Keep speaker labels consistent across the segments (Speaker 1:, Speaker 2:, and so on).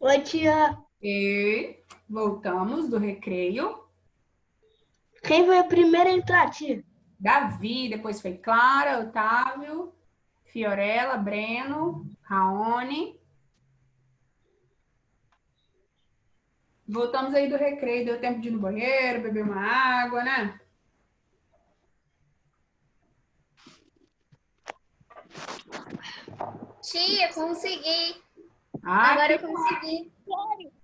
Speaker 1: Oi, tia.
Speaker 2: E voltamos do recreio.
Speaker 1: Quem foi a primeira a entrar, tia?
Speaker 2: Davi, depois foi Clara, Otávio, Fiorella, Breno, Raoni. Voltamos aí do recreio, deu tempo de ir no banheiro, beber uma água, né?
Speaker 3: Tia, consegui.
Speaker 2: Ah,
Speaker 3: Agora eu consegui.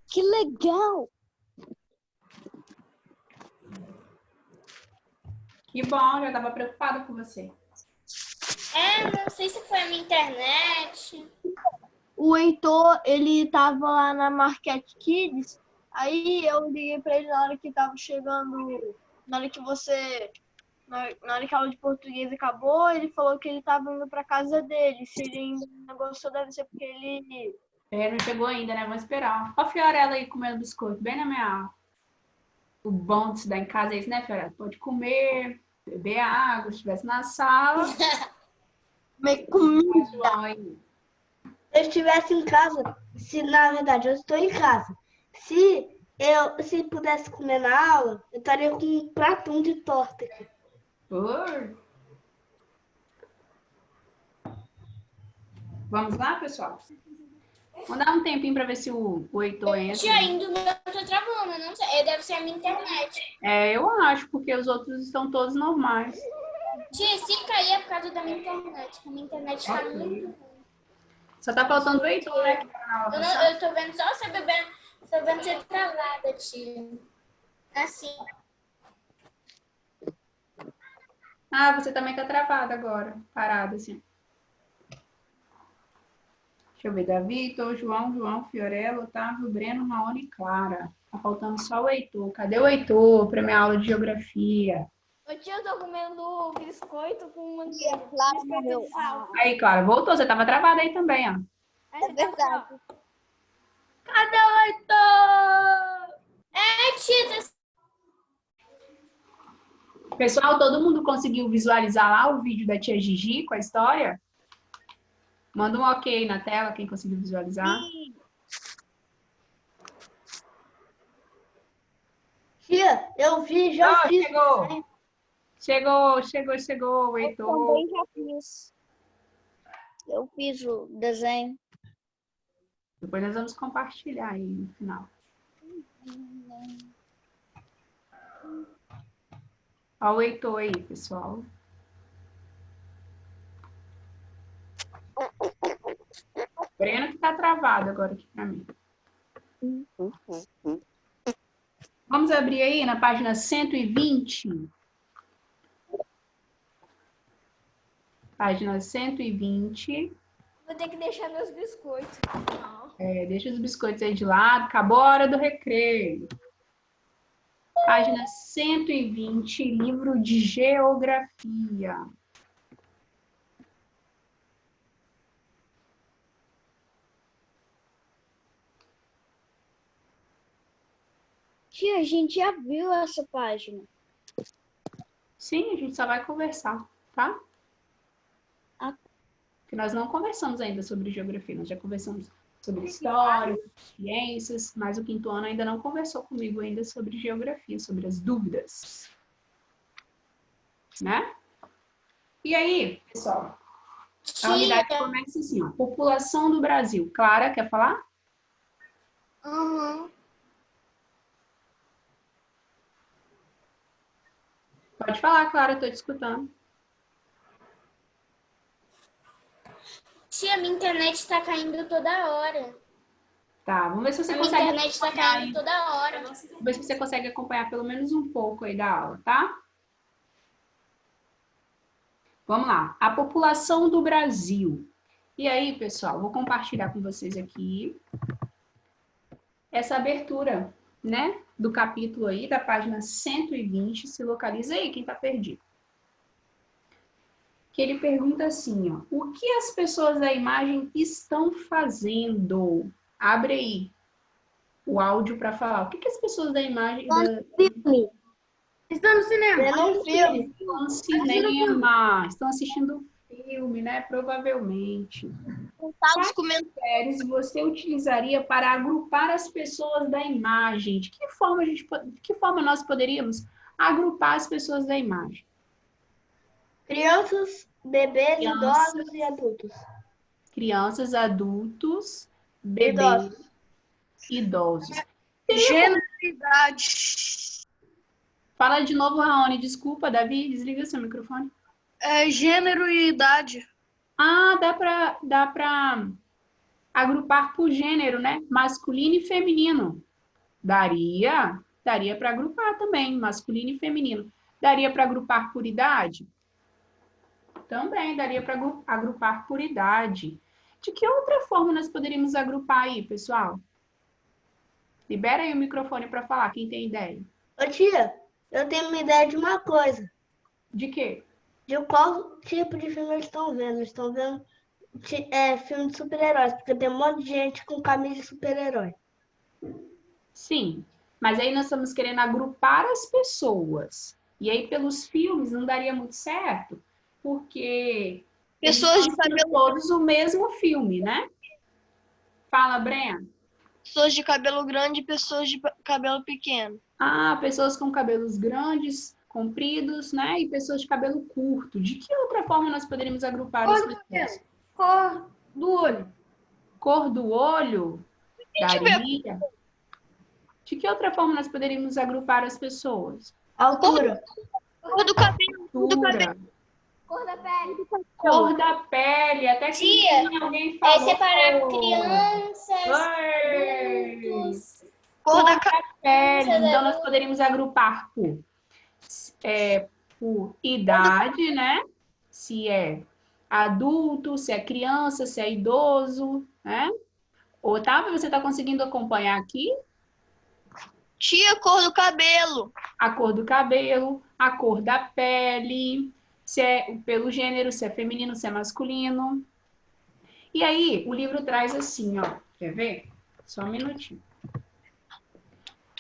Speaker 4: Que legal!
Speaker 2: que bom, já estava preocupada com você.
Speaker 3: Não sei se foi a minha internet.
Speaker 4: O Heitor, ele tava lá na Market Kids, aí eu liguei pra ele na hora que tava chegando, na hora que você, na hora que a aula de português acabou, ele falou que ele tava indo pra casa dele. Se ele ainda não gostou, deve ser porque ele...
Speaker 2: É, não chegou ainda, né? Vamos esperar. Ó a Fiorella aí comendo biscoito, bem na minha aula. O bom de estudar em casa é isso, né, Fiorella? Pode comer, beber água, se estivesse na sala.
Speaker 4: Me comida.
Speaker 2: João aí.
Speaker 1: Se eu estivesse em casa, se na verdade eu estou em casa, se pudesse comer na aula, eu estaria com um pratão de torta aqui.
Speaker 2: Oi. Vamos lá, pessoal? Vamos dar um tempinho para ver se o Heitor entra.
Speaker 3: Tia, ainda não tô travando, não sei. Deve ser a minha internet.
Speaker 2: É, eu acho, porque os outros estão todos normais.
Speaker 3: Tia, se cair é por causa da minha internet. A minha internet tá
Speaker 2: Ok.
Speaker 3: muito ruim.
Speaker 2: Só tá faltando o Heitor, né? Que tá na aula.
Speaker 3: Eu tô vendo só você bebendo. Tô vendo você travada, tia. Assim.
Speaker 2: Ah, você também tá travada agora. Parada, assim. Deixa eu ver. Davi, Heitor, João, Fiorella, Otávio, Breno, Raoni e Clara. Tá faltando só o Heitor. Cadê o Heitor para minha aula de geografia?
Speaker 4: Ô tia, eu tô comendo biscoito com uma
Speaker 1: Clara morreu.
Speaker 2: Aí, Clara, voltou. Você tava travada aí também, ó.
Speaker 4: É verdade.
Speaker 2: Cadê o Heitor?
Speaker 3: Tia,
Speaker 2: Pessoal, todo mundo conseguiu visualizar lá o vídeo da tia Gigi com a história? Manda um ok na tela, quem conseguiu visualizar.
Speaker 1: Tia, eu vi, já fiz.
Speaker 2: Chegou, o
Speaker 4: Eu
Speaker 2: Heitor.
Speaker 4: também já fiz. Eu fiz o desenho.
Speaker 2: Depois nós vamos compartilhar aí no final. Olha o Heitor aí, pessoal. Breno que tá travado agora aqui para mim. Vamos abrir aí na página 120. Página 120.
Speaker 4: Vou ter que deixar meus biscoitos.
Speaker 2: Deixa os biscoitos aí de lado. Acabou a hora do recreio. Página 120, livro de geografia.
Speaker 4: Tia, a gente já viu essa página.
Speaker 2: Sim, a gente só vai conversar, tá?
Speaker 4: Ah.
Speaker 2: Porque nós não conversamos ainda sobre geografia. Nós já conversamos sobre história, ciências, mas o quinto ano ainda não conversou comigo ainda sobre geografia, sobre as dúvidas. Né? E aí, pessoal? A unidade começa assim, ó. População do Brasil. Clara, quer falar?
Speaker 3: Uhum.
Speaker 2: Pode falar, Clara, estou te escutando.
Speaker 3: Tia, minha internet tá caindo toda hora.
Speaker 2: Tá, vamos ver se você
Speaker 3: A minha
Speaker 2: consegue
Speaker 3: internet tá caindo toda hora.
Speaker 2: Vamos ver se você consegue acompanhar pelo menos um pouco aí da aula, tá? Vamos lá. A população do Brasil. E aí, pessoal, vou compartilhar com vocês aqui essa abertura, né, do capítulo aí, da página 120. Se localiza aí, quem tá perdido. Que ele pergunta assim, ó. O que as pessoas da imagem estão fazendo? Abre aí o áudio para falar. O que as pessoas da imagem...
Speaker 4: Estão no cinema.
Speaker 2: Estão no cinema. Estão assistindo filme, né? Provavelmente.
Speaker 4: contar os comentários.
Speaker 2: Critérios você utilizaria para agrupar as pessoas da imagem? De que forma nós poderíamos agrupar as pessoas da imagem?
Speaker 1: Crianças, bebês,
Speaker 2: Crianças.
Speaker 1: idosos e adultos.
Speaker 2: Crianças, adultos, bebês, idosos.
Speaker 4: Gênero e idade.
Speaker 2: Fala de novo, Raoni. Desculpa, Davi, desliga seu microfone.
Speaker 4: Gênero e idade.
Speaker 2: Ah, dá pra agrupar por gênero, né? Masculino e feminino. Daria para agrupar também, masculino e feminino. Daria para agrupar por idade? Também daria para agrupar por idade. De que outra forma nós poderíamos agrupar aí, pessoal? Libera aí o microfone para falar, quem tem ideia.
Speaker 1: Ô tia, eu tenho uma ideia de uma coisa.
Speaker 2: De quê?
Speaker 1: De qual tipo de filme eles estão vendo. Eles estão vendo filme de super-heróis, porque tem um monte de gente com camisa de super-herói.
Speaker 2: Sim, mas aí nós estamos querendo agrupar as pessoas. E aí, pelos filmes, não daria muito certo, porque
Speaker 4: Pessoas de
Speaker 2: eles mostram
Speaker 4: cabelo,
Speaker 2: todos o mesmo filme, né? Fala, Breno.
Speaker 4: pessoas de cabelo grande e pessoas de cabelo pequeno.
Speaker 2: Ah, pessoas com cabelos grandes, compridos, né? E pessoas de cabelo curto. De que outra forma nós poderíamos agrupar as pessoas?
Speaker 4: Cor do olho.
Speaker 2: Cor do olho?
Speaker 4: Deixa eu ver.
Speaker 2: Daria. De que outra forma nós poderíamos agrupar as pessoas?
Speaker 1: Altura.
Speaker 4: Cor do cabelo.
Speaker 2: Altura.
Speaker 3: Cor da pele.
Speaker 2: Cor da pele, até que
Speaker 3: Tia,
Speaker 2: enfim, alguém falou.
Speaker 3: separar crianças,
Speaker 2: Oi!
Speaker 3: adultos.
Speaker 4: Cor da
Speaker 2: Pele. Então, nós poderíamos agrupar por idade, né? Se é adulto, se é criança, se é idoso, né? Otávio, você está conseguindo acompanhar aqui?
Speaker 4: tia, cor do cabelo.
Speaker 2: A cor do cabelo, a cor da pele, se é pelo gênero, se é feminino, se é masculino. E aí, o livro traz assim, ó. Quer ver? Só um minutinho.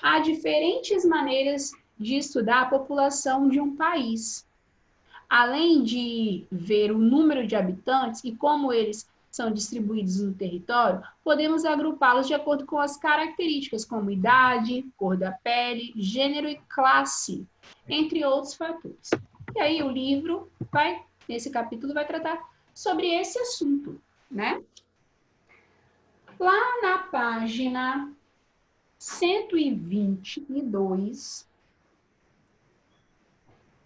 Speaker 2: Há diferentes maneiras de estudar a população de um país. Além de ver o número de habitantes e como eles são distribuídos no território, podemos agrupá-los de acordo com as características, como idade, cor da pele, gênero e classe, entre outros fatores. E aí o livro nesse capítulo, vai tratar sobre esse assunto, né? Lá na página 122,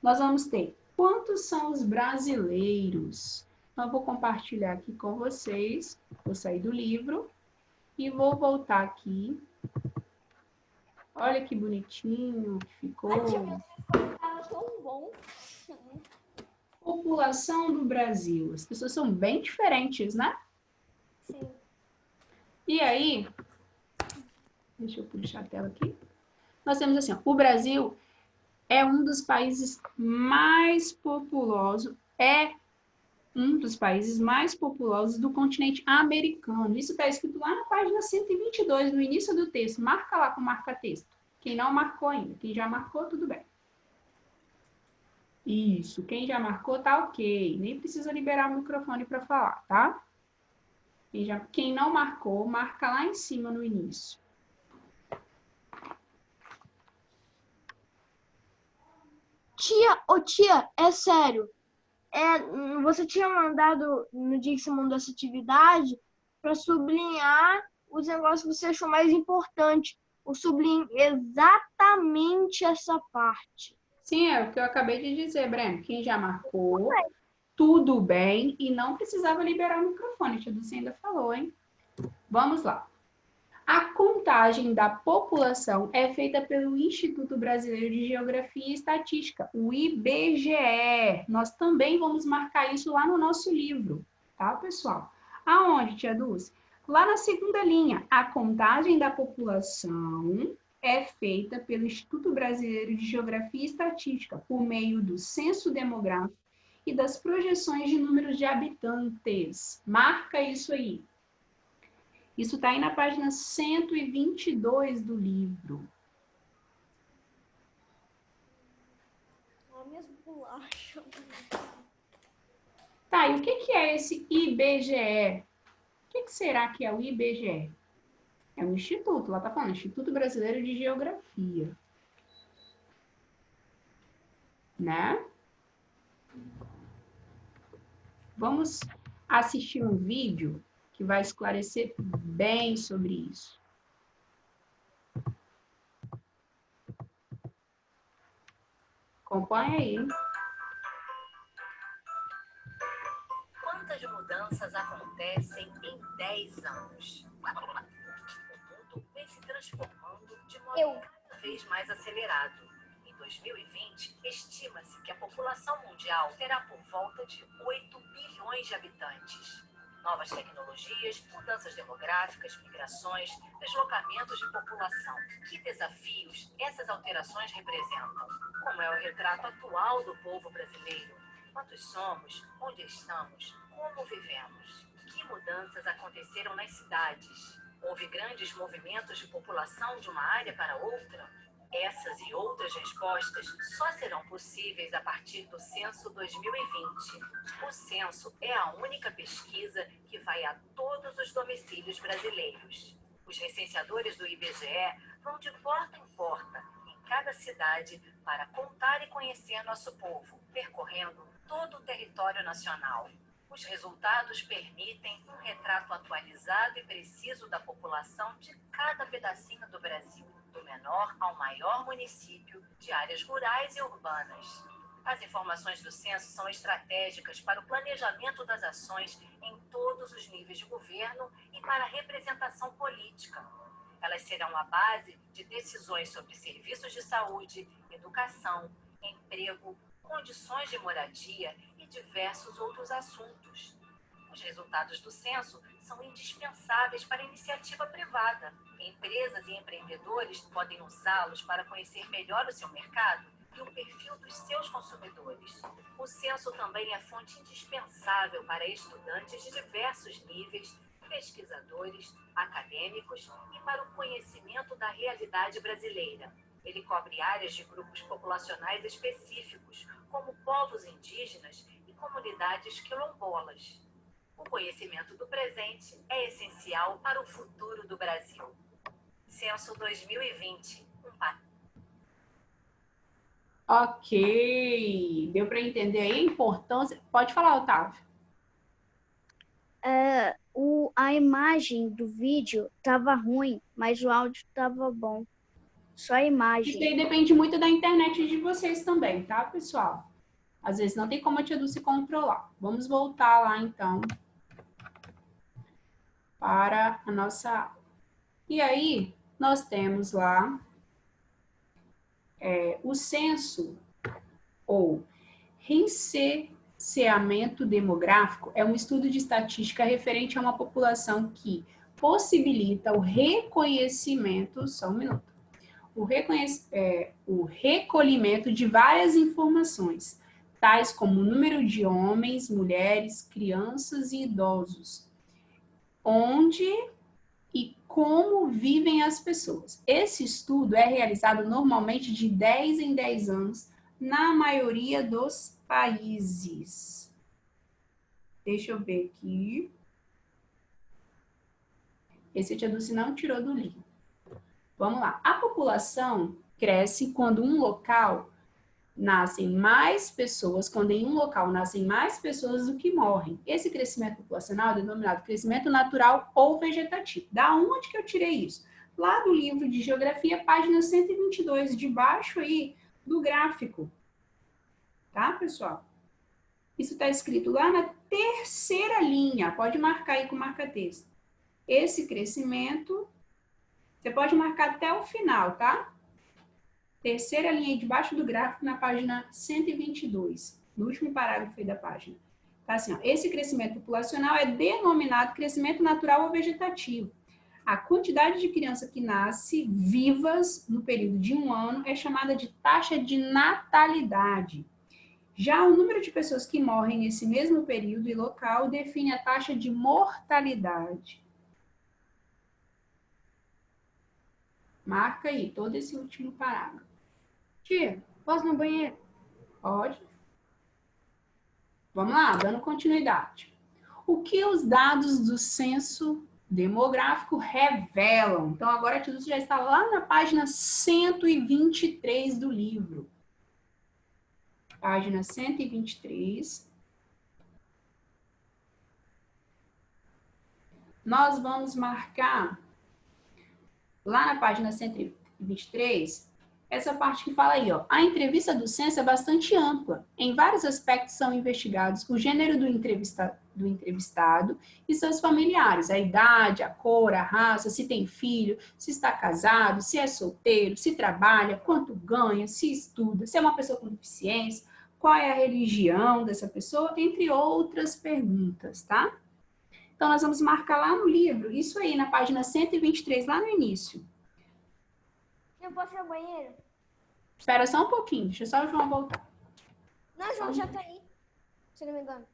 Speaker 2: nós vamos ter quantos são os brasileiros. Então, eu vou compartilhar aqui com vocês. Vou sair do livro e vou voltar aqui. Olha que bonitinho que ficou.
Speaker 3: Tava tão bom.
Speaker 2: População do Brasil. As pessoas são bem diferentes, né?
Speaker 3: Sim.
Speaker 2: E aí, deixa eu puxar a tela aqui. Nós temos assim, ó, o Brasil é um dos países mais populosos, do continente americano. Isso está escrito lá na página 122, no início do texto. Marca lá com marca-texto. Quem não marcou ainda. Quem já marcou, tudo bem. Isso. Quem já marcou, tá ok. Nem precisa liberar o microfone para falar, tá? Quem não marcou, marca lá em cima no início.
Speaker 4: Tia, é sério. Você tinha mandado, no dia que você mandou essa atividade, para sublinhar os negócios que você achou mais importante. Eu sublinho exatamente essa parte.
Speaker 2: Sim, é o que eu acabei de dizer, Breno. Quem já marcou, tudo bem, e não precisava liberar o microfone. Tia Dulce ainda falou, hein? Vamos lá. A contagem da população é feita pelo Instituto Brasileiro de Geografia e Estatística, o IBGE. Nós também vamos marcar isso lá no nosso livro, tá, pessoal? Aonde, tia Dulce? Lá na segunda linha, a contagem da população é feita pelo Instituto Brasileiro de Geografia e Estatística, por meio do censo demográfico e das projeções de números de habitantes. Marca isso aí. Isso está aí na página 122 do livro.
Speaker 3: Mesmo bolacha.
Speaker 2: Tá, e o que é esse IBGE? que será que é o IBGE? É um instituto, lá está falando, Instituto Brasileiro de Geografia. Né? Vamos assistir um vídeo que vai esclarecer bem sobre isso. Acompanha aí.
Speaker 5: Quantas mudanças acontecem em 10 anos? O mundo vem se transformando de modo cada vez mais acelerado. Em 2020, estima-se que a população mundial terá por volta de 8 bilhões de habitantes. Novas tecnologias, mudanças demográficas, migrações, deslocamentos de população. Que desafios essas alterações representam? Como é o retrato atual do povo brasileiro? Quantos somos? Onde estamos? Como vivemos? Que mudanças aconteceram nas cidades? Houve grandes movimentos de população de uma área para outra? Essas e outras respostas só serão possíveis a partir do Censo 2020. O censo é a única pesquisa que vai a todos os domicílios brasileiros. Os recenseadores do IBGE vão de porta em porta, em cada cidade, para contar e conhecer nosso povo, percorrendo todo o território nacional. Os resultados permitem um retrato atualizado e preciso da população de cada pedacinho do Brasil, do menor ao maior município, de áreas rurais e urbanas. As informações do censo são estratégicas para o planejamento das ações em todos os níveis de governo e para a representação política. Elas serão a base de decisões sobre serviços de saúde, educação, emprego, condições de moradia e diversos outros assuntos. Os resultados do censo são indispensáveis para a iniciativa privada. Empresas e empreendedores podem usá-los para conhecer melhor o seu mercado e o perfil dos seus consumidores. O censo também é fonte indispensável para estudantes de diversos níveis, pesquisadores, acadêmicos e para o conhecimento da realidade brasileira. Ele cobre áreas de grupos populacionais específicos, como povos indígenas e comunidades quilombolas. O conhecimento do presente é essencial para o futuro do Brasil. Censo 2020.
Speaker 2: Ok. Deu para entender aí a importância? Pode falar, Otávio.
Speaker 6: A imagem do vídeo estava ruim, mas o áudio estava bom. Só a imagem.
Speaker 2: Isso aí depende muito da internet de vocês também, tá, pessoal? Às vezes não tem como a tia Dulce controlar. Vamos voltar lá, então, para a nossa aula. E aí, nós temos lá o censo, ou recenseamento demográfico, é um estudo de estatística referente a uma população que possibilita o reconhecimento, só um minuto, o recolhimento de várias informações, tais como o número de homens, mulheres, crianças e idosos, onde e como vivem as pessoas. Esse estudo é realizado normalmente de 10 em 10 anos na maioria dos países. Deixa eu ver aqui. Esse a tia Dulce não tirou do livro. Vamos lá. A população cresce quando em um local nascem mais pessoas do que morrem. Esse crescimento populacional é denominado crescimento natural ou vegetativo. Da onde que eu tirei isso? Lá do livro de Geografia, página 122, debaixo aí do gráfico. Tá, pessoal? Isso está escrito lá na terceira linha. Pode marcar aí com marca-texto. Esse crescimento, você pode marcar até o final, tá? Terceira linha aí debaixo do gráfico na página 122, no último parágrafo aí da página. Tá assim, ó, esse crescimento populacional é denominado crescimento natural ou vegetativo. A quantidade de crianças que nasce vivas no período de um ano é chamada de taxa de natalidade. Já o número de pessoas que morrem nesse mesmo período e local define a taxa de mortalidade. Marca aí todo esse último parágrafo.
Speaker 4: Tia, posso ir no banheiro?
Speaker 2: Pode. Vamos lá, dando continuidade. O o que os dados do censo demográfico revelam. Então, agora a tia Dulce já está lá na página 123 do livro. Página 123. Nós vamos marcar, lá na página 123, essa parte que fala aí, ó. A entrevista do censo é bastante ampla. Em vários aspectos são investigados o gênero do entrevistado e seus familiares, a idade, a cor, a raça, se tem filho, se está casado, se é solteiro, se trabalha, quanto ganha, se estuda, se é uma pessoa com deficiência, qual é a religião dessa pessoa, entre outras perguntas, tá? Então, nós vamos marcar lá no livro, isso aí, na página 123, lá no início.
Speaker 4: Eu posso ir ao banheiro?
Speaker 2: Espera só um pouquinho, deixa só o João voltar.
Speaker 4: Não, o João já tá aí. Se não me engano.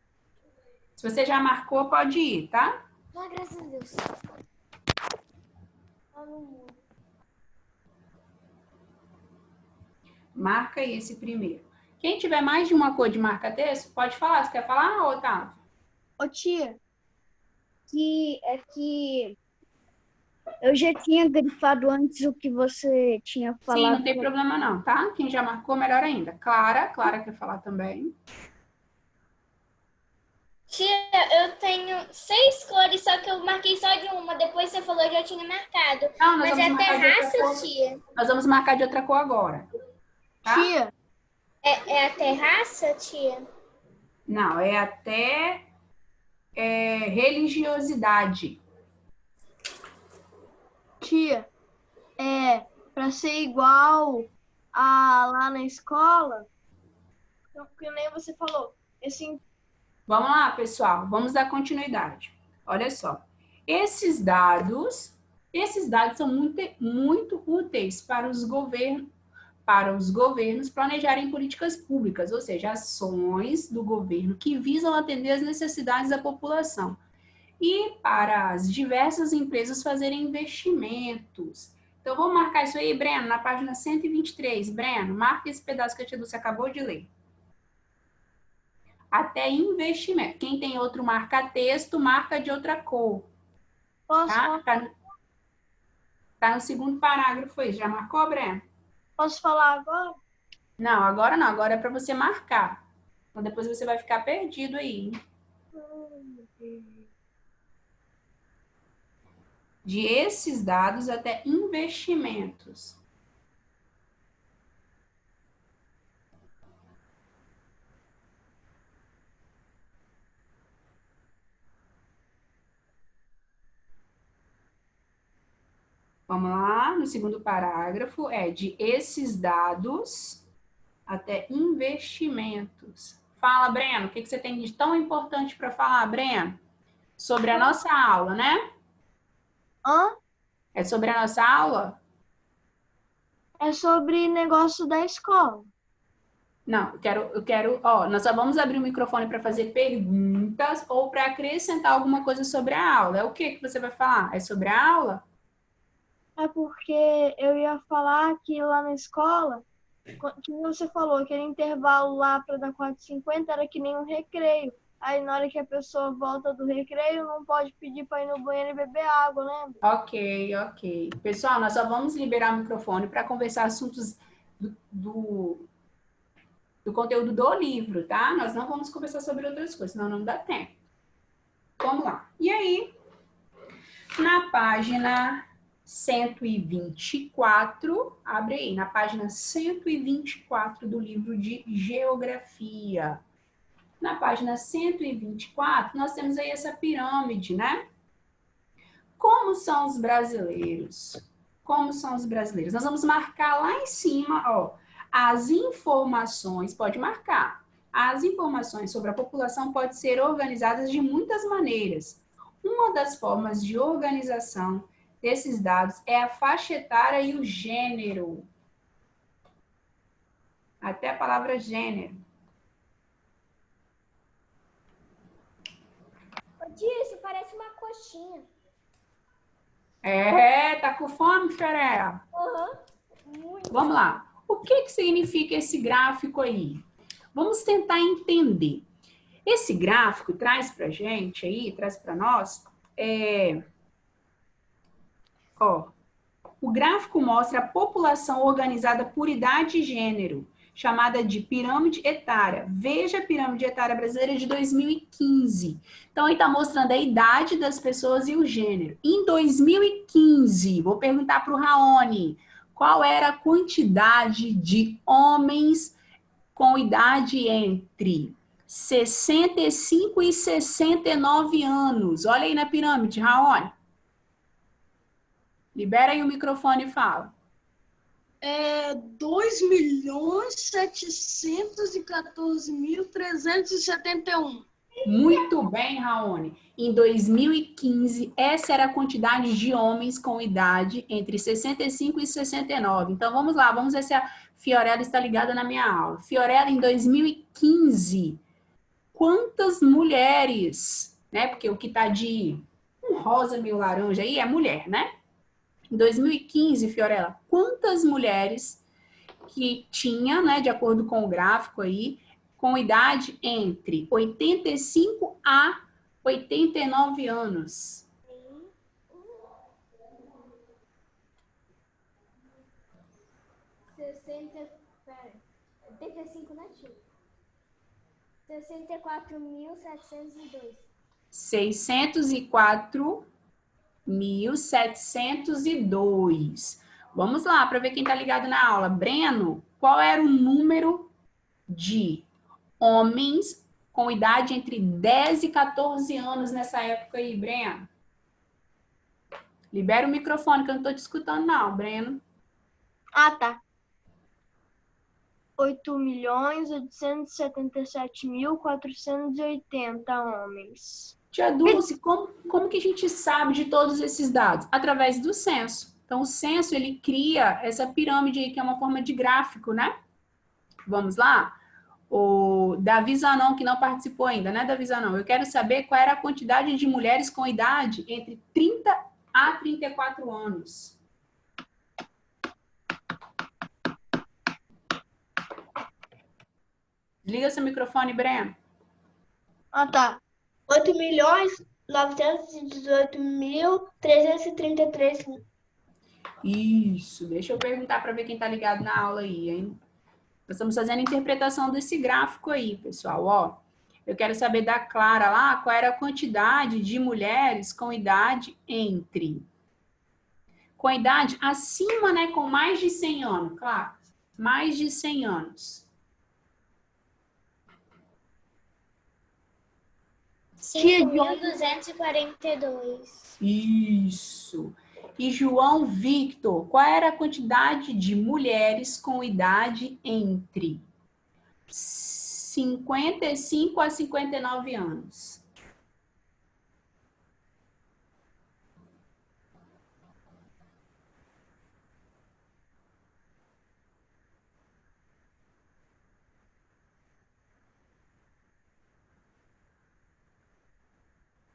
Speaker 2: Se você já marcou, pode ir, tá?
Speaker 4: Ah, graças a Deus. Ah, não mudo.
Speaker 2: Marca aí esse primeiro. Quem tiver mais de uma cor de marca-texto, pode falar. Você quer falar, Otávio?
Speaker 4: Ô, tia.
Speaker 6: Que eu já tinha grifado antes o que você tinha falado.
Speaker 2: Sim, não tem problema não, tá? Quem já marcou, melhor ainda. Clara quer falar também.
Speaker 3: Tia, eu tenho 6 cores, só que eu marquei só de uma. Depois você falou que eu tinha marcado.
Speaker 2: Não, nós
Speaker 3: Mas
Speaker 2: vamos
Speaker 3: é
Speaker 2: marcar de outra
Speaker 3: terraça,
Speaker 2: cor.
Speaker 3: tia?
Speaker 2: Nós vamos marcar de outra cor agora. Tá?
Speaker 4: Tia.
Speaker 3: É a terraça, tia?
Speaker 2: Não, é até religiosidade.
Speaker 4: Tia, pra ser igual a lá na escola, que nem você falou, esse
Speaker 2: Vamos lá, pessoal, vamos dar continuidade. Olha só, esses dados são muito úteis para os governos planejarem políticas públicas, ou seja, ações do governo que visam atender às necessidades da população. E para as diversas empresas fazerem investimentos. Então, vamos marcar isso aí, Breno, na página 123. Breno, marca esse pedaço que a tia Dulce acabou de ler. Até investimento. Quem tem outro marca-texto, marca de outra cor.
Speaker 4: posso,
Speaker 2: Tá no segundo parágrafo aí. Já marcou, Breno?
Speaker 4: posso falar agora?
Speaker 2: Não, agora não. Agora é para você marcar. Então, depois você vai ficar perdido aí. De esses dados até investimentos. Vamos lá, no segundo parágrafo, de esses dados até investimentos. Fala, Breno, o que você tem de tão importante para falar, Breno? Sobre a nossa aula, né?
Speaker 4: Hã?
Speaker 2: É sobre a nossa aula?
Speaker 4: É sobre negócio da escola.
Speaker 2: Não, eu quero, nós só vamos abrir o microfone para fazer perguntas ou para acrescentar alguma coisa sobre a aula. É o que você vai falar? É sobre a aula?
Speaker 4: É porque eu ia falar que lá na escola, que você falou, aquele intervalo lá para dar 4h50 era que nem um recreio. Aí na hora que a pessoa volta do recreio, não pode pedir para ir no banheiro e beber água, lembra?
Speaker 2: Ok. Pessoal, nós só vamos liberar o microfone para conversar assuntos do conteúdo do livro, tá? Nós não vamos conversar sobre outras coisas, senão não dá tempo. Vamos lá. E aí, na página 124, abre aí, na página 124 do livro de Geografia. Na página 124, nós temos aí essa pirâmide, né? Como são os brasileiros? Como são os brasileiros? Nós vamos marcar lá em cima, ó, as informações, pode marcar. As informações sobre a população podem ser organizadas de muitas maneiras. Uma das formas de organização desses dados é a faixa etária e o gênero. Até a palavra gênero.
Speaker 3: Tia, isso parece uma coxinha.
Speaker 2: Tá com fome, Feré?
Speaker 3: Muito.
Speaker 2: Vamos lá. O que significa esse gráfico aí? Vamos tentar entender. Esse gráfico traz pra gente aí, traz para nós, o gráfico mostra a população organizada por idade e gênero, chamada de pirâmide etária. Veja a pirâmide etária brasileira de 2015. Então, aí está mostrando a idade das pessoas e o gênero. Em 2015, vou perguntar para o Raoni, qual era a quantidade de homens com idade entre 65 e 69 anos? Olha aí na pirâmide, Raoni. Libera aí o microfone e fala.
Speaker 4: 2.714.371.
Speaker 2: Muito bem, Raoni. Em 2015, essa era a quantidade de homens com idade entre 65 e 69. Então, vamos lá, vamos ver se a Fiorella está ligada na minha aula. Fiorella, em 2015, quantas mulheres, né? Porque o que está de um rosa meio laranja aí é mulher, né? Em 2015, Fiorella, quantas mulheres que tinha, né, de acordo com o gráfico aí, com idade entre 85 a 89 anos?
Speaker 3: Pera, 85, né, tio? 64.702.
Speaker 2: 604.702. Vamos lá, para ver quem está ligado na aula. Breno, qual era o número de homens com idade entre 10 e 14 anos nessa época aí, Breno? Libera o microfone, que eu não estou te escutando não, Breno.
Speaker 4: Ah, tá. 8.877.480 homens.
Speaker 2: Tia Dulce, como que a gente sabe de todos esses dados? Através do censo. Então, o censo, ele cria essa pirâmide aí, que é uma forma de gráfico, né? Vamos lá? O Davi Zanon, que não participou ainda, né, Davi Zanon? Eu quero saber qual era a quantidade de mulheres com idade entre 30 a 34 anos. Liga seu microfone, Breno.
Speaker 4: Ah, tá.
Speaker 1: 8.918.333.
Speaker 2: Isso. Deixa eu perguntar para ver quem tá ligado na aula aí, hein? Nós estamos fazendo a interpretação desse gráfico aí, pessoal, ó. Eu quero saber da Clara lá, qual era a quantidade de mulheres com idade entre... Com idade acima, né, com mais de 100 anos, claro. Mais de 100 anos.
Speaker 3: 5.242.
Speaker 2: Isso. E João Victor, qual era a quantidade de mulheres com idade entre 55 a 59 anos?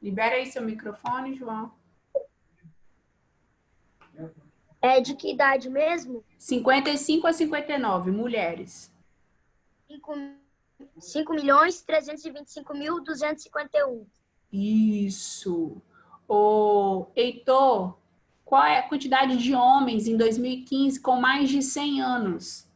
Speaker 2: Libera aí seu microfone, João.
Speaker 6: É de que idade mesmo?
Speaker 2: 55 a 59, mulheres.
Speaker 6: 5.325.251.
Speaker 2: Isso. Ô, Heitor, qual é a quantidade de homens em 2015 com mais de 100 anos?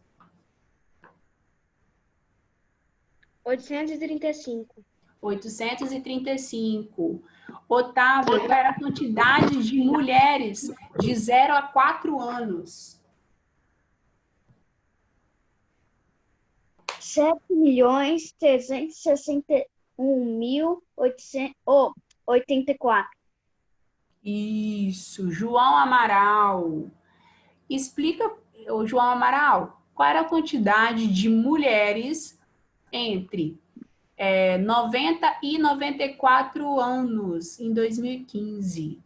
Speaker 1: 835.
Speaker 2: 835. Otávio, qual era a quantidade de mulheres de 0 a 4 anos?
Speaker 6: 7.361.884.
Speaker 2: Isso. João Amaral. Explica, ô, João Amaral, qual era a quantidade de mulheres entre 90 e 94 anos em 2015?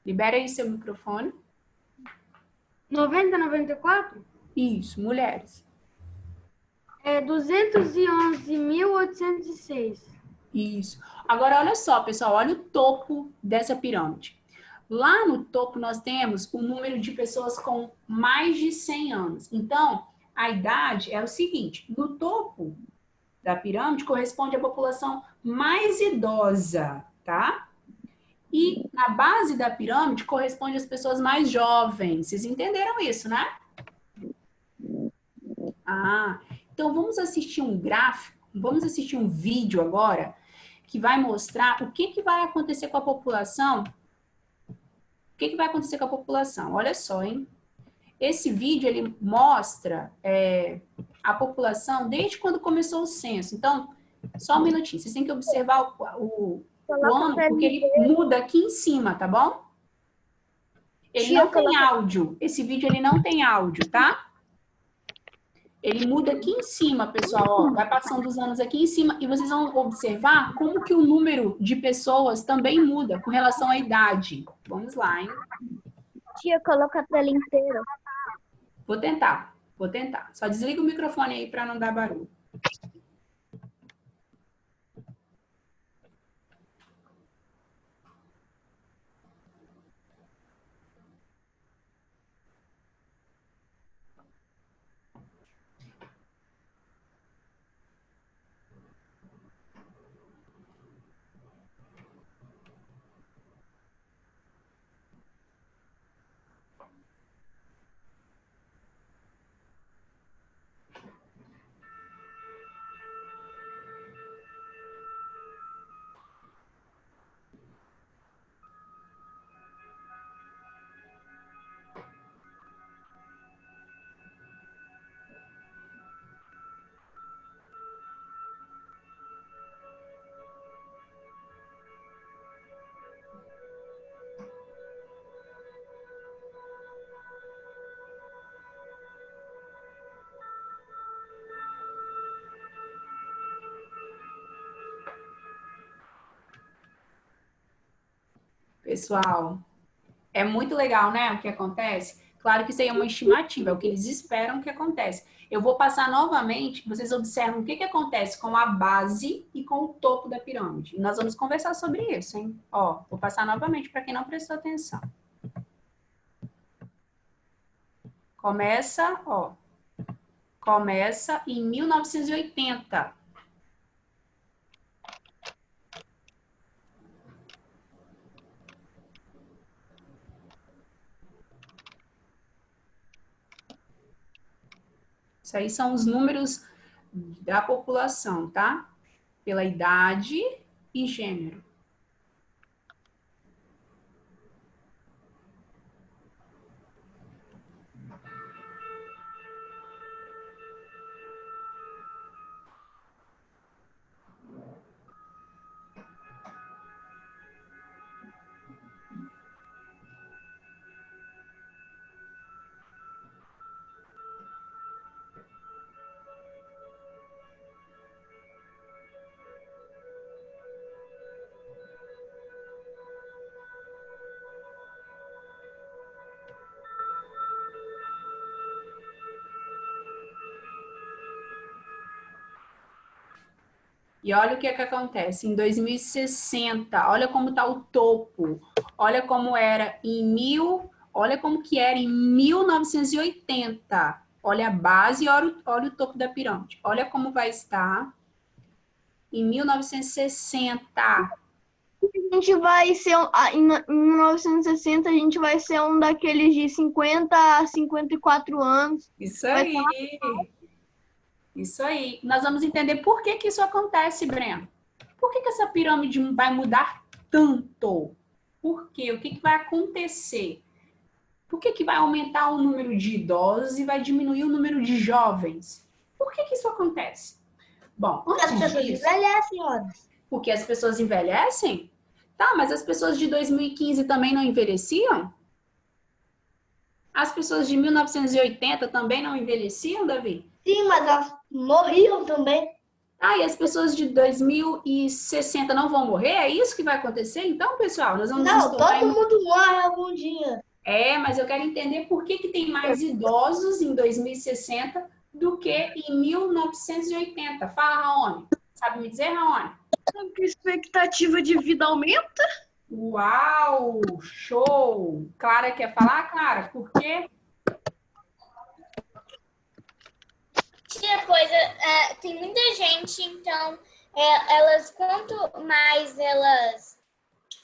Speaker 2: Libera aí seu microfone.
Speaker 4: 90 a 94?
Speaker 2: Isso, mulheres.
Speaker 4: 211.806.
Speaker 2: Isso. Agora, olha só, pessoal, olha o topo dessa pirâmide. Lá no topo nós temos o número de pessoas com mais de 100 anos. Então, a idade é o seguinte, no topo da pirâmide corresponde à população mais idosa, tá? E na base da pirâmide corresponde às pessoas mais jovens. Vocês entenderam isso, né? Ah, então vamos assistir um gráfico, vamos assistir um vídeo agora que vai mostrar o que vai acontecer com a população. O que vai acontecer com a população? Olha só, hein? Esse vídeo, ele mostra a população desde quando começou o censo. Então, só um minutinho. Vocês têm que observar o ano, porque ele muda aqui em cima, tá bom? Ele não tem áudio. Esse vídeo, ele não tem áudio, tá? Ele muda aqui em cima, pessoal. Ó, vai passando os anos aqui em cima e vocês vão observar como que o número de pessoas também muda com relação à idade. Vamos lá, hein?
Speaker 6: Tia, coloca a tela inteira.
Speaker 2: Vou tentar. Só desliga o microfone aí para não dar barulho. Pessoal, é muito legal, né, o que acontece? Claro que isso aí é uma estimativa, é o que eles esperam que aconteça. Eu vou passar novamente, vocês observam o que acontece com a base e com o topo da pirâmide. E nós vamos conversar sobre isso, hein? Ó, vou passar novamente para quem não prestou atenção. Começa em 1980. Isso aí são os números da população, tá? Pela idade e gênero. E olha o que acontece em 2060, olha como está o topo, olha como era olha como que era em 1980. Olha a base e olha o topo da pirâmide. Olha como vai estar em 1960.
Speaker 4: A gente vai ser, em 1960, a gente vai ser um daqueles de 50 a 54 anos.
Speaker 2: Isso aí. Isso aí. Nós vamos entender por que isso acontece, Breno. Por que essa pirâmide vai mudar tanto? Por quê? O que vai acontecer? Por que vai aumentar o número de idosos e vai diminuir o número de jovens? Por que isso acontece? Bom,
Speaker 1: As pessoas envelhecem, Odas.
Speaker 2: Porque as pessoas envelhecem? Tá, mas as pessoas de 2015 também não envelheciam? As pessoas de 1980 também não envelheciam, Davi?
Speaker 1: Sim, mas elas morriam também.
Speaker 2: Ah, e as pessoas de 2060 não vão morrer? É isso que vai acontecer? Então, pessoal, nós vamos
Speaker 1: Não,
Speaker 2: estudar
Speaker 1: todo mundo morre algum dia.
Speaker 2: Mas eu quero entender por que tem mais idosos em 2060 do que em 1980. Fala, Raoni. Sabe me dizer, Raoni?
Speaker 7: Porque a expectativa de vida aumenta.
Speaker 2: Uau! Show! Clara quer falar, Clara? Por quê?
Speaker 3: Tinha coisa, tem muita gente, então elas, quanto mais elas,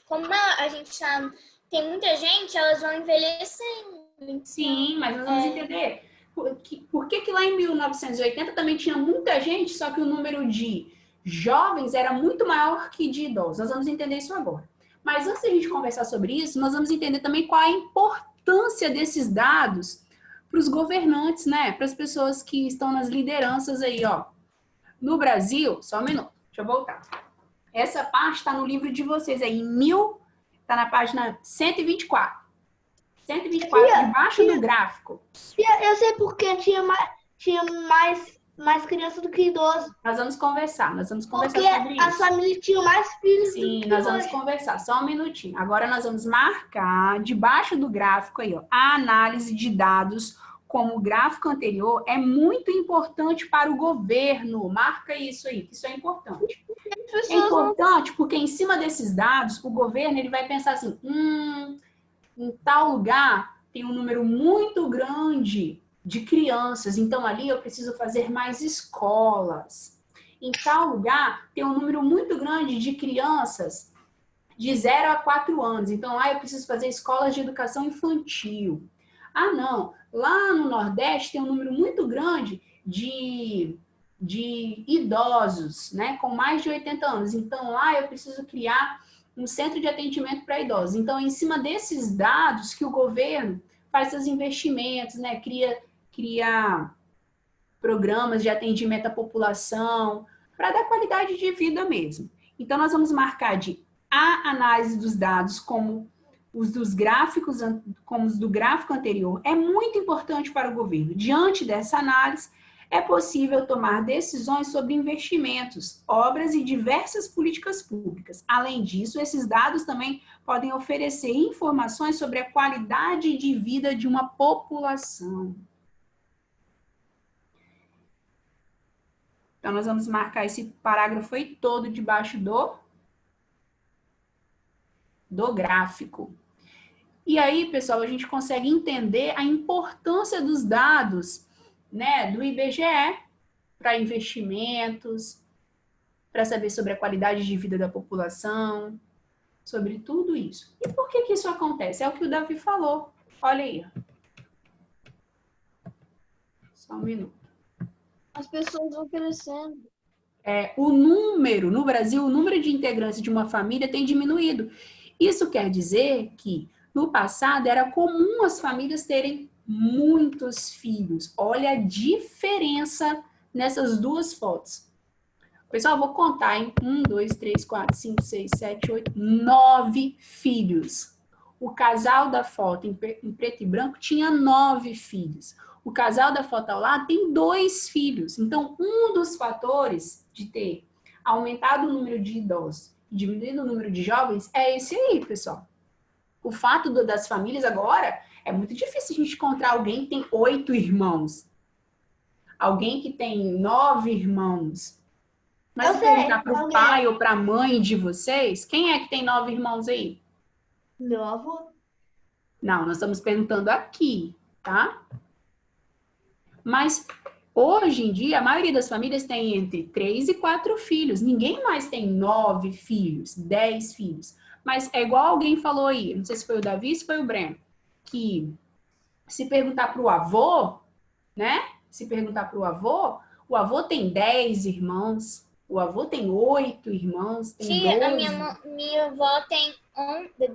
Speaker 3: como a gente tá, tem muita gente, elas vão envelhecendo.
Speaker 2: Sim, mas nós vamos entender por que lá em 1980 também tinha muita gente, só que o número de jovens era muito maior que de idosos. Nós vamos entender isso agora. Mas antes de a gente conversar sobre isso, nós vamos entender também qual a importância desses dados para os governantes, né? Para as pessoas que estão nas lideranças aí, ó. No Brasil, só um minuto, deixa eu voltar. Essa parte está no livro de vocês aí, está na página 124. 124, debaixo do gráfico.
Speaker 1: Eu sei porque tinha mais criança do que idoso.
Speaker 2: Nós vamos conversar
Speaker 1: Porque
Speaker 2: sobre isso.
Speaker 1: as famílias tinham mais filhos do
Speaker 2: Sim,
Speaker 1: que
Speaker 2: nós vamos
Speaker 1: hoje.
Speaker 2: conversar, só um minutinho. Agora nós vamos marcar, debaixo do gráfico aí, ó, a análise de dados como o gráfico anterior é muito importante para o governo. Marca isso aí, que isso é importante. É importante porque em cima desses dados, o governo ele vai pensar assim, em tal lugar tem um número muito grande de crianças, então ali eu preciso fazer mais escolas. Em tal lugar tem um número muito grande de crianças de 0 a 4 anos, então lá eu preciso fazer escolas de educação infantil. Ah, não, lá no Nordeste tem um número muito grande de idosos, né, com mais de 80 anos, então lá eu preciso criar um centro de atendimento para idosos. Então, em cima desses dados que o governo faz seus investimentos, né? Cria programas de atendimento à população, para dar qualidade de vida mesmo. Então, nós vamos marcar a análise dos dados como os dos gráficos, como os do gráfico anterior, é muito importante para o governo. Diante dessa análise, é possível tomar decisões sobre investimentos, obras e diversas políticas públicas. Além disso, esses dados também podem oferecer informações sobre a qualidade de vida de uma população. Então, nós vamos marcar esse parágrafo aí todo debaixo do gráfico. E aí, pessoal, a gente consegue entender a importância dos dados, né, do IBGE para investimentos, para saber sobre a qualidade de vida da população, sobre tudo isso. E por que isso acontece? É o que o Davi falou. Olha aí. Só um minuto.
Speaker 4: As pessoas vão crescendo.
Speaker 2: No Brasil, o número de integrantes de uma família tem diminuído. Isso quer dizer que, no passado, era comum as famílias terem muitos filhos. Olha a diferença nessas duas fotos. Pessoal, eu vou contar, hein? 1, 2, 3, 4, 5, 6, 7, 8, 9 filhos. O casal da foto em preto e branco tinha 9 filhos. O casal da foto ao lado tem 2 filhos. Então, um dos fatores de ter aumentado o número de idosos e diminuído o número de jovens é esse aí, pessoal. O fato das famílias agora, é muito difícil a gente encontrar alguém que tem 8 irmãos. Alguém que tem 9 irmãos. Mas se perguntar para o pai ou para a mãe de vocês, quem é que tem 9 irmãos aí?
Speaker 1: Meu avô.
Speaker 2: Não, nós estamos perguntando aqui, tá? Mas hoje em dia, a maioria das famílias tem entre 3 e 4 filhos. Ninguém mais tem 9 filhos, 10 filhos. Mas é igual alguém falou aí, não sei se foi o Davi, se foi o Breno, que se perguntar para o avô, né? Se perguntar para o avô tem 10 irmãos, o avô tem 8 irmãos, tem
Speaker 3: Tia,
Speaker 2: 12.
Speaker 3: a minha avó tem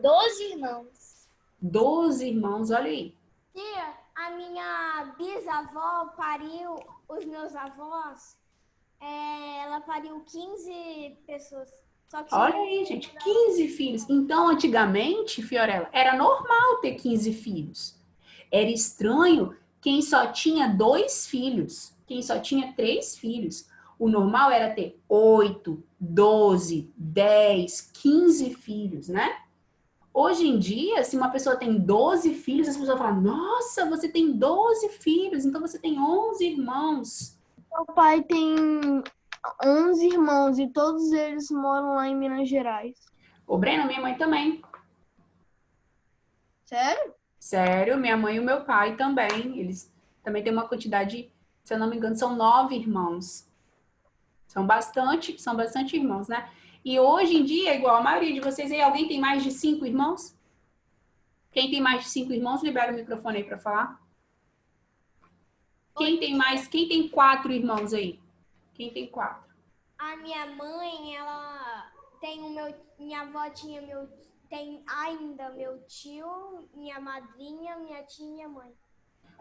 Speaker 3: 12 irmãos.
Speaker 2: 12 irmãos, olha aí.
Speaker 8: Tia, a minha bisavó pariu os meus avós. Ela pariu 15 pessoas. Só que
Speaker 2: Olha aí, gente, 15 filhos. Então, antigamente, Fiorella, era normal ter 15 filhos. Era estranho quem só tinha 2 filhos, quem só tinha 3 filhos. O normal era ter 8, 12, 10, 15 filhos, né? Hoje em dia, se uma pessoa tem 12 filhos, as pessoas falam, nossa, você tem 12 filhos, então você tem 11 irmãos.
Speaker 4: Meu pai tem 11 irmãos e todos eles moram lá em Minas Gerais.
Speaker 2: O Breno, minha mãe também.
Speaker 4: Sério?
Speaker 2: Sério, minha mãe e o meu pai também. Eles também têm uma quantidade, se eu não me engano, são 9 irmãos. São bastante irmãos, né? E hoje em dia, igual a maioria de vocês aí, alguém tem mais de 5 irmãos? Quem tem mais de 5 irmãos, libera o microfone aí para falar. Quem tem 4 irmãos aí? Quem tem 4?
Speaker 8: A minha mãe, ela tem minha avó tem ainda meu tio, minha madrinha, minha tia e minha mãe.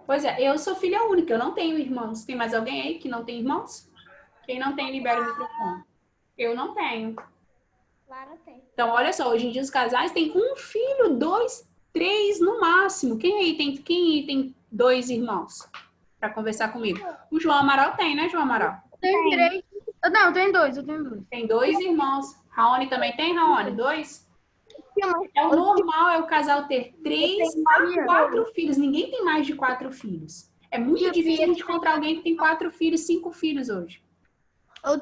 Speaker 2: Pois é, eu sou filha única, eu não tenho irmãos. Tem mais alguém aí que não tem irmãos? Quem não tem, libera o microfone. Eu não tenho.
Speaker 8: Clara tem.
Speaker 2: Então, olha só, hoje em dia os casais têm um filho, 2, 3 no máximo. Quem aí tem 2 irmãos? Para conversar comigo. O João Amaral tem, né, João Amaral?
Speaker 4: Tem 3. Não, eu tenho 2.
Speaker 2: Tem 2 irmãos. Raoni também tem, Raoni? 2? É o normal, é o casal ter 3 a 4 filhos. Ninguém tem mais de 4 filhos. É muito difícil a gente encontrar alguém que tem 4 filhos, 5 filhos hoje.
Speaker 4: Eu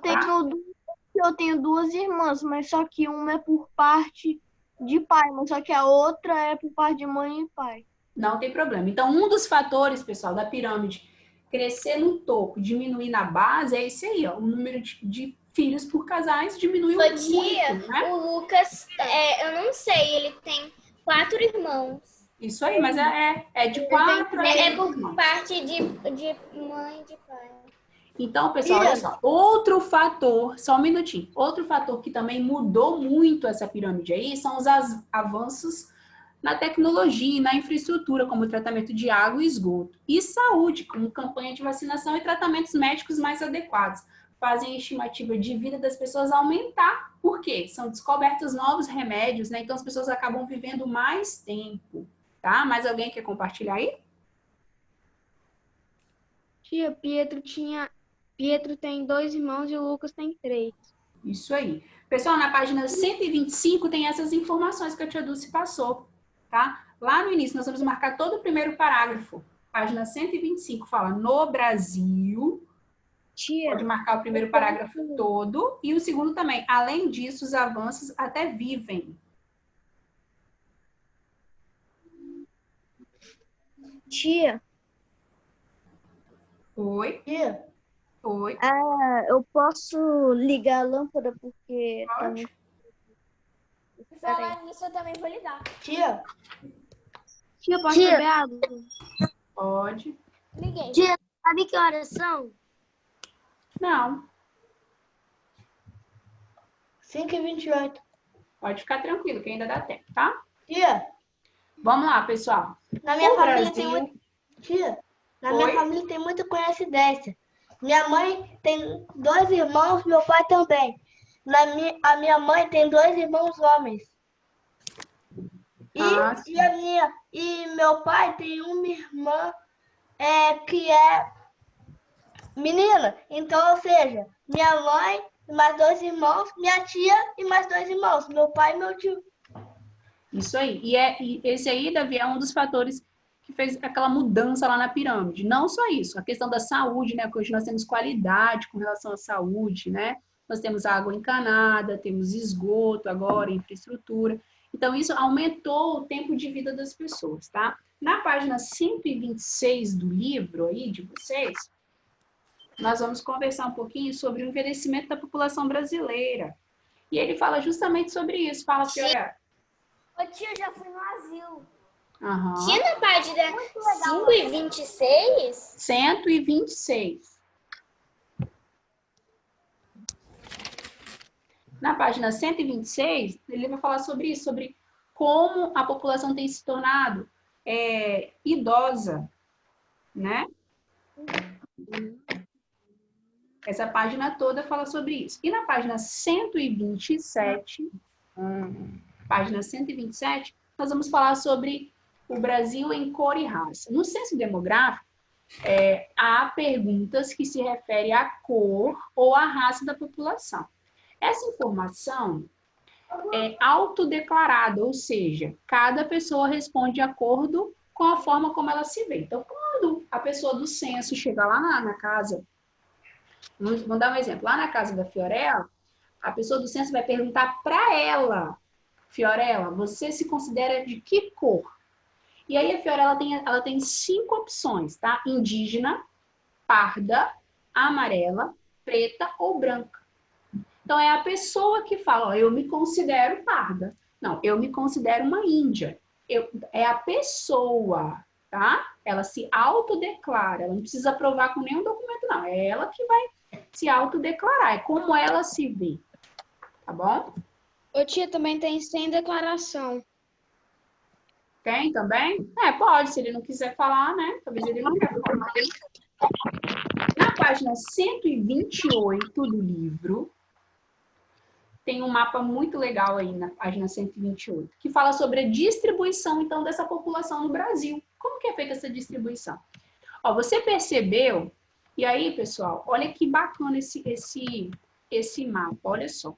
Speaker 4: tenho 2 irmãs, mas só que uma é por parte de pai, mas só que a outra é por parte de mãe e pai.
Speaker 2: Não tem problema. Então, um dos fatores, pessoal, da pirâmide crescer no topo, diminuir na base, é esse aí, ó. O número de filhos por casais diminuiu muito, né?
Speaker 3: O Lucas, eu não sei, ele tem 4 irmãos.
Speaker 2: Isso aí, mas é de 4 a 6
Speaker 3: É por
Speaker 2: irmãos.
Speaker 3: parte de mãe e de pai.
Speaker 2: Então, pessoal, olha só. Outro fator, só um minutinho. Outro fator que também mudou muito essa pirâmide aí são os avanços na tecnologia e na infraestrutura, como o tratamento de água e esgoto. E saúde, como campanha de vacinação e tratamentos médicos mais adequados. Fazem a estimativa de vida das pessoas aumentar. Por quê? São descobertos novos remédios, né? Então, as pessoas acabam vivendo mais tempo, tá? Mais alguém quer compartilhar aí?
Speaker 4: Tia, Pietro tem 2 irmãos e o Lucas tem 3.
Speaker 2: Isso aí. Pessoal, na página 125 tem essas informações que a tia Dulce passou, tá? Lá no início, nós vamos marcar todo o primeiro parágrafo. Página 125 fala no Brasil.
Speaker 4: Tia,
Speaker 2: Pode marcar o primeiro parágrafo todo. E o segundo também. Além disso, os avanços até vivem.
Speaker 6: Tia,
Speaker 2: Oi?
Speaker 1: Tia,
Speaker 2: Oi?
Speaker 6: eu posso ligar a lâmpada porque tá
Speaker 2: Pode.
Speaker 6: muito...
Speaker 8: Falar nisso, eu também vou ligar.
Speaker 1: tia,
Speaker 4: posso
Speaker 6: Tia.
Speaker 4: beber água?
Speaker 2: Pode.
Speaker 8: Liguei.
Speaker 6: Tia, sabe que horas são?
Speaker 2: Não.
Speaker 1: 5h28.
Speaker 2: Pode ficar tranquilo, que ainda dá tempo, tá?
Speaker 1: Tia,
Speaker 2: Vamos lá, pessoal.
Speaker 1: na minha
Speaker 2: O
Speaker 1: família tem
Speaker 2: Brasil-
Speaker 1: muito... Tia, na
Speaker 2: Oi?
Speaker 1: minha família tem muita coincidência. Minha mãe tem 2 irmãos, meu pai também. A minha mãe tem 2 irmãos homens.
Speaker 2: sim.
Speaker 1: E meu pai tem uma irmã que é menina. Então, ou seja, minha mãe e mais 2 irmãos, minha tia e mais 2 irmãos, meu pai e meu tio.
Speaker 2: Isso aí. E esse aí, Davi, é um dos fatores que fez aquela mudança lá na pirâmide. Não só isso, a questão da saúde, né? Porque hoje nós temos qualidade com relação à saúde, né? Nós temos água encanada, temos esgoto agora, infraestrutura. Então, isso aumentou o tempo de vida das pessoas, tá? Na página 126 do livro aí de vocês, nós vamos conversar um pouquinho sobre o envelhecimento da população brasileira. E ele fala justamente sobre isso. Fala, Fiorella.
Speaker 8: Ô tio, já fui no asilo.
Speaker 2: Aham.
Speaker 3: Tinha na página 5h26?
Speaker 2: 126. Na página 126, ele vai falar sobre isso, sobre como a população tem se tornado idosa, né? Essa página toda fala sobre isso. E na página 127, nós vamos falar sobre o Brasil em cor e raça. No censo demográfico, há perguntas que se referem à cor ou à raça da população. Essa informação é autodeclarada, ou seja, cada pessoa responde de acordo com a forma como ela se vê. Então, quando a pessoa do censo chega lá na casa, vamos dar um exemplo, lá na casa da Fiorella, a pessoa do censo vai perguntar para ela, Fiorella, você se considera de que cor? E aí a Fiorella ela tem 5 opções, tá? Indígena, parda, amarela, preta ou branca. Então, é a pessoa que fala, ó, eu me considero parda. Não, eu me considero uma índia. É a pessoa, tá? Ela se autodeclara, ela não precisa provar com nenhum documento, não. É ela que vai se autodeclarar, é como ela se vê, tá bom?
Speaker 4: Ô tia, também tem sem declaração.
Speaker 2: Tem também? Pode, se ele não quiser falar, né? Talvez ele não quer falar. Na página 128 do livro, tem um mapa muito legal aí na página 128, que fala sobre a distribuição, então, dessa população no Brasil. Como que é feita essa distribuição? Ó, você percebeu? E aí, pessoal, olha que bacana esse mapa, olha só.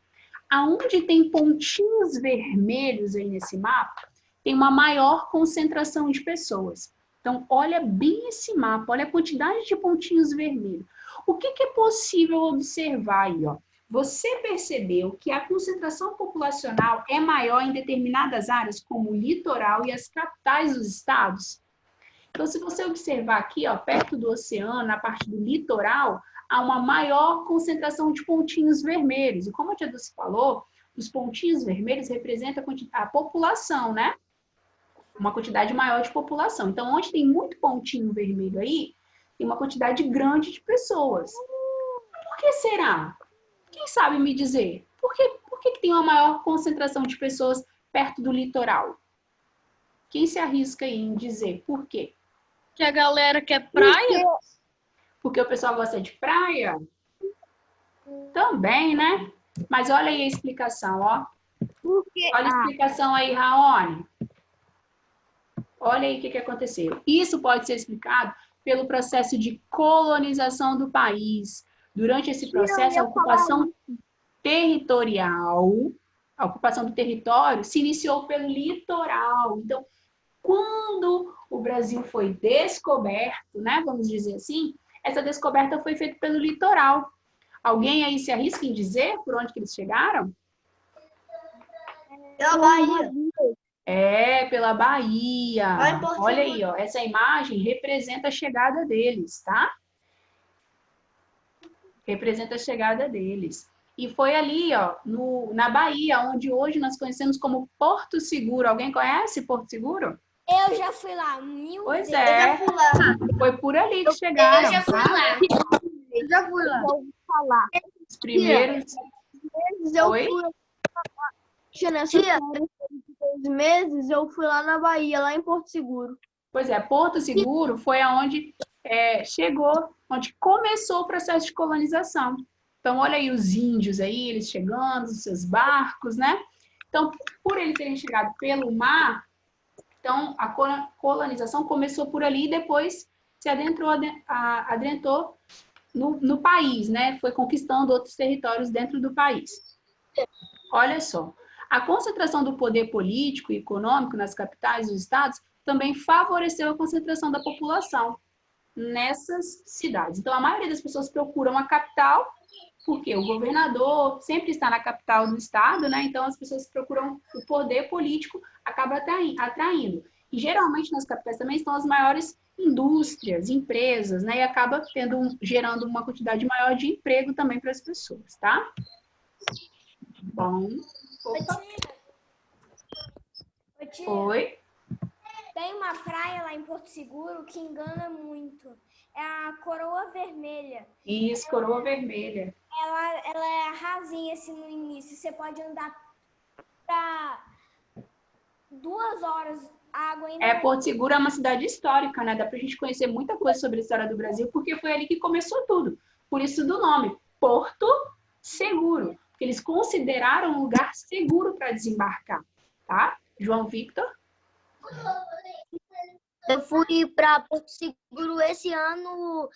Speaker 2: Aonde tem pontinhos vermelhos aí nesse mapa, tem uma maior concentração de pessoas. Então, olha bem esse mapa, olha a quantidade de pontinhos vermelhos. O que é possível observar aí, ó? Você percebeu que a concentração populacional é maior em determinadas áreas, como o litoral e as capitais dos estados? Então, se você observar aqui, ó, perto do oceano, na parte do litoral, há uma maior concentração de pontinhos vermelhos. E como a tia Dulce falou, os pontinhos vermelhos representam a população, né? Uma quantidade maior de população. Então, onde tem muito pontinho vermelho aí, tem uma quantidade grande de pessoas. Por que será? Quem sabe me dizer? Por que tem uma maior concentração de pessoas perto do litoral? Quem se arrisca aí em dizer por quê?
Speaker 4: Que a galera quer praia?
Speaker 2: Porque o pessoal gosta de praia? Também, né? Mas olha aí a explicação, ó. Olha a explicação aí, Raoni. Olha aí o que aconteceu. Isso pode ser explicado pelo processo de colonização do país. Durante esse processo, a ocupação territorial, a ocupação do território se iniciou pelo litoral. Então, quando o Brasil foi descoberto, né, vamos dizer assim, essa descoberta foi feita pelo litoral. Alguém aí se arrisca em dizer por onde que eles chegaram?
Speaker 1: Pela Bahia.
Speaker 2: Pela Bahia. Olha aí, ó, essa imagem representa a chegada deles, tá? Representa a chegada deles. E foi ali, ó, na Bahia, onde hoje nós conhecemos como Porto Seguro. Alguém conhece Porto Seguro?
Speaker 8: Eu já fui lá,
Speaker 2: Pois é. Foi por ali que chegaram.
Speaker 3: Eu já fui lá.
Speaker 1: Eu já fui lá.
Speaker 4: Falar.
Speaker 2: Os primeiros. Oi?
Speaker 4: Nessas 2 meses, eu fui lá na Bahia, lá em Porto Seguro.
Speaker 2: Pois é, Porto Seguro foi aonde chegou, onde começou o processo de colonização. Então, olha aí os índios aí, eles chegando, os seus barcos, né? Então, por eles terem chegado pelo mar, então a colonização começou por ali e depois se adentrou no país, né? Foi conquistando outros territórios dentro do país. Olha só, a concentração do poder político e econômico nas capitais dos estados também favoreceu a concentração da população nessas cidades. Então, a maioria das pessoas procuram a capital, porque o governador sempre está na capital do estado, né? Então, as pessoas procuram o poder político, acaba atraindo. E, geralmente, nas capitais também estão as maiores indústrias, empresas, né? E acaba gerando uma quantidade maior de emprego também para as pessoas, tá? Bom. Opa. Oi.
Speaker 8: Tem uma praia lá em Porto Seguro que engana muito. É a Coroa Vermelha.
Speaker 2: Isso, Coroa Vermelha.
Speaker 8: Ela é rasinha assim no início. Você pode andar para 2 horas. A água ainda
Speaker 2: Porto Seguro é uma cidade histórica, né? Dá pra gente conhecer muita coisa sobre a história do Brasil, porque foi ali que começou tudo. Por isso do nome, Porto Seguro. Porque eles consideraram um lugar seguro para desembarcar, tá? João Victor?
Speaker 9: Eu fui para Porto Seguro esse ano,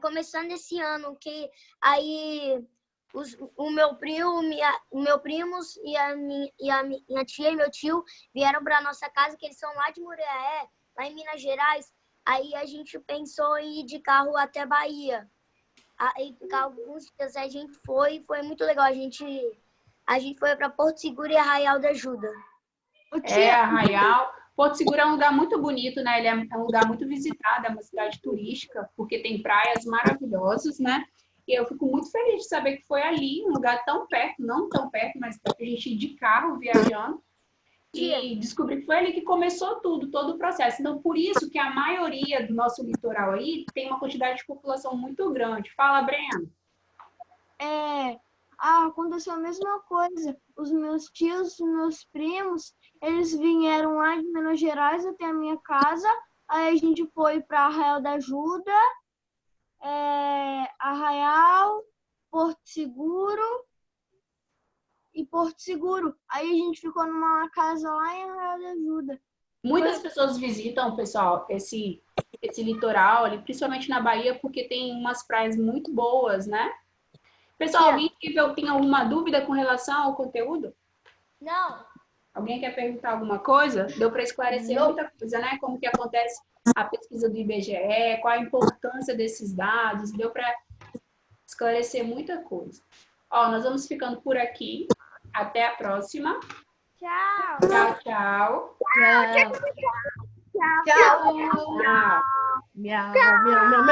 Speaker 9: começando esse ano, que aí o meu primos e a minha tia e meu tio vieram para nossa casa, que eles são lá de Muriaé, lá em Minas Gerais. Aí a gente pensou em ir de carro até Bahia. Aí ficar alguns dias, a gente foi muito legal. A gente foi para Porto Seguro e Arraial da Ajuda.
Speaker 2: Arraial. Porto Seguro é um lugar muito bonito, né? Ele é um lugar muito visitado, é uma cidade turística, porque tem praias maravilhosas, né? E eu fico muito feliz de saber que foi ali, um lugar tão perto, não tão perto, mas a gente ir de carro viajando. E descobri que foi ali que começou tudo, todo o processo. Então, por isso que a maioria do nosso litoral aí tem uma quantidade de população muito grande. Fala, Breno.
Speaker 4: Aconteceu a mesma coisa. Os meus tios, os meus primos, eles vieram lá de Minas Gerais até a minha casa. Aí a gente foi para Arraial da Ajuda, Arraial, Porto Seguro e Porto Seguro. Aí a gente ficou numa casa lá em Arraial da Ajuda.
Speaker 2: Muitas pessoas visitam, pessoal, esse litoral ali, principalmente na Bahia, porque tem umas praias muito boas, né? Pessoal, alguém tem alguma dúvida com relação ao conteúdo?
Speaker 8: Não.
Speaker 2: Alguém quer perguntar alguma coisa? Deu para esclarecer muita coisa, né? Como que acontece a pesquisa do IBGE, qual a importância desses dados, deu para esclarecer muita coisa. Ó, nós vamos ficando por aqui. Até a próxima.
Speaker 8: Tchau.
Speaker 2: Tchau, tchau.
Speaker 1: Tchau.
Speaker 2: Tchau.
Speaker 1: Miau, miau, miau.